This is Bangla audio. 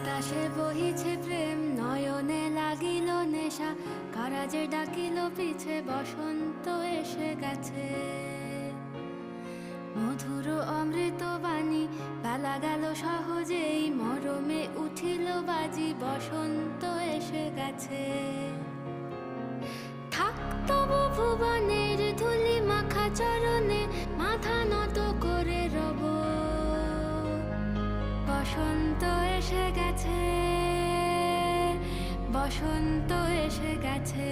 বাতাসে বহিছে প্রেম, নয়নে লাগিল নেশা, কারাজে ডাকিল পিছে, বসন্ত এসে গেছে। মধুর অমৃত বাণী, বেলা গেল সহজেই, মরমে উঠিল বাজি, বসন্ত এসে গেছে। থাক তবু ভুবনের ধুলি মাখা চরণে, মাথা নত করে রব। বসন্ত এসে গেছে, বসন্ত এসে গেছে।